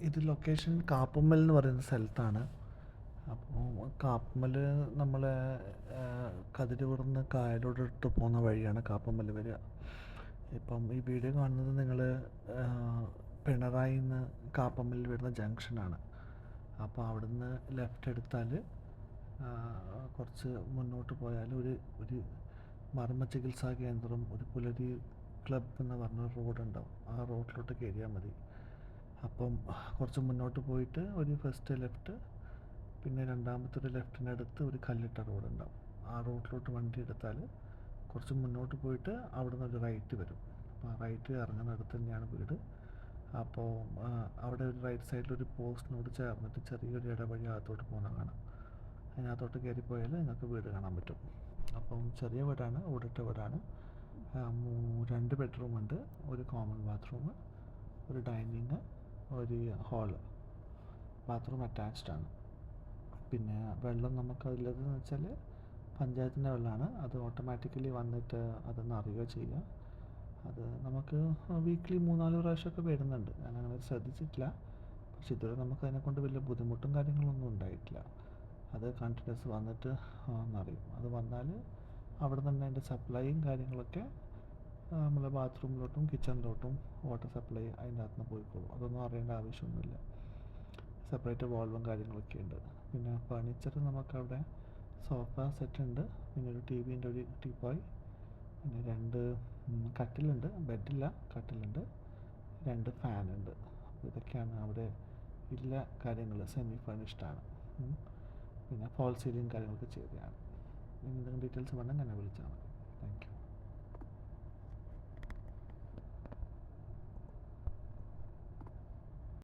ഇത് ലൊക്കേഷൻ കാപ്പുമ്മൽ എന്ന് പറയുന്ന സ്ഥലത്താണ്. അപ്പോൾ കാപ്പുമ്മൽ നമ്മൾ കതിരൂർന്ന് കായലോടടുത്ത് പോകുന്ന വഴിയാണ് കാപ്പുമ്മൽ വരിക. ഇപ്പം ഈ വീഡിയോ കാണുന്നത് നിങ്ങൾ പിണറായിന്ന് കാപ്പുമ്മൽ വരുന്ന ജംഗ്ഷനാണ്. അപ്പോൾ അവിടുന്ന് ലെഫ്റ്റ് എടുത്താൽ കുറച്ച് മുന്നോട്ട് പോയാൽ ഒരു ഒരു മർമ്മ ചികിത്സാ കേന്ദ്രം, ഒരു പുലരി ക്ലബ്ബ് എന്ന് പറഞ്ഞ റോഡുണ്ടാവും. ആ റോഡിലോട്ട് കയറിയാൽ മതി. അപ്പം കുറച്ച് മുന്നോട്ട് പോയിട്ട് ഒരു ഫസ്റ്റ് ലെഫ്റ്റ്, പിന്നെ രണ്ടാമത്തെ ഒരു ലെഫ്റ്റിനടുത്ത് ഒരു കല്ലിട്ട റോഡുണ്ടാവും. ആ റോഡിലോട്ട് വണ്ടി എടുത്താൽ കുറച്ച് മുന്നോട്ട് പോയിട്ട് അവിടുന്ന് ഒരു റൈറ്റ് വരും. അപ്പോൾ ആ റൈറ്റ് ഇറങ്ങുന്നിടത്ത് തന്നെയാണ് വീട്. അപ്പോൾ അവിടെ ഒരു റൈറ്റ് സൈഡിലൊരു പോസ്റ്റിനോട് ചേർന്നിട്ട് ചെറിയൊരു ഇടവഴി അകത്തോട്ട് പോകുന്ന കാണാം. അതിനകത്തോട്ട് കയറിപ്പോയാൽ നിങ്ങൾക്ക് വീട് കാണാൻ പറ്റും. അപ്പം ചെറിയ വീടാണ്, ഓടിട്ട വീടാണ്. 2 ബെഡ്റൂമുണ്ട്, ഒരു കോമൺ ബാത്റൂം, ഒരു ഡൈനിങ്, ഒരു ഹാള്. ബാത്റൂം അറ്റാച്ച്ഡ് ആണ്. പിന്നെ വെള്ളം നമുക്കതിലെന്ന് വെച്ചാൽ പഞ്ചായത്തിൻ്റെ വെള്ളമാണ്. അത് ഓട്ടോമാറ്റിക്കലി വന്നിട്ട് അതൊന്ന് അറിയുക ചെയ്യുക. അത് നമുക്ക് വീക്ക്ലി 3-4 പ്രാവശ്യമൊക്കെ വരുന്നുണ്ട്. ഞാനങ്ങനെ ശ്രദ്ധിച്ചിട്ടില്ല. പക്ഷെ ഇതുവരെ നമുക്കതിനെക്കൊണ്ട് വലിയ ബുദ്ധിമുട്ടും കാര്യങ്ങളൊന്നും ഉണ്ടായിട്ടില്ല. അത് കണ്ടിന്യൂസ് വന്നിട്ട് ഒന്നറിയും. അത് വന്നാൽ അവിടെ തന്നെ അതിൻ്റെ സപ്ലൈയും കാര്യങ്ങളൊക്കെ നമ്മളെ ബാത്റൂമിലോട്ടും കിച്ചണിലോട്ടും വാട്ടർ സപ്ലൈ അതിൻ്റെ അകത്തുനിന്ന് പോയിക്കോളും. അതൊന്നും അറിയേണ്ട ആവശ്യമൊന്നുമില്ല. സെപ്പറേറ്റ് വാൾവും കാര്യങ്ങളൊക്കെ ഉണ്ട്. പിന്നെ ഫർണിച്ചർ നമുക്കവിടെ സോഫ സെറ്റ് ഉണ്ട്, പിന്നെ ഒരു ടി വിൻ്റെ ഒരു ടീപ്പോയ്, പിന്നെ 2 കട്ടിലുണ്ട്, ബെഡില്ല, കട്ടിലുണ്ട്, 2 ഫാനുണ്ട്. അപ്പോൾ ഇതൊക്കെയാണ് അവിടെ ഇല്ല കാര്യങ്ങൾ. സെമി ഫർണിഷ്ഡാണ്. പിന്നെ ഫോൾ സീലിംഗ് കാര്യങ്ങളൊക്കെ ചെയ്തതാണ്. എന്തെങ്കിലും ഡീറ്റെയിൽസ് വേണമെങ്കിൽ എന്നെ വിളിച്ചാൽ മതി.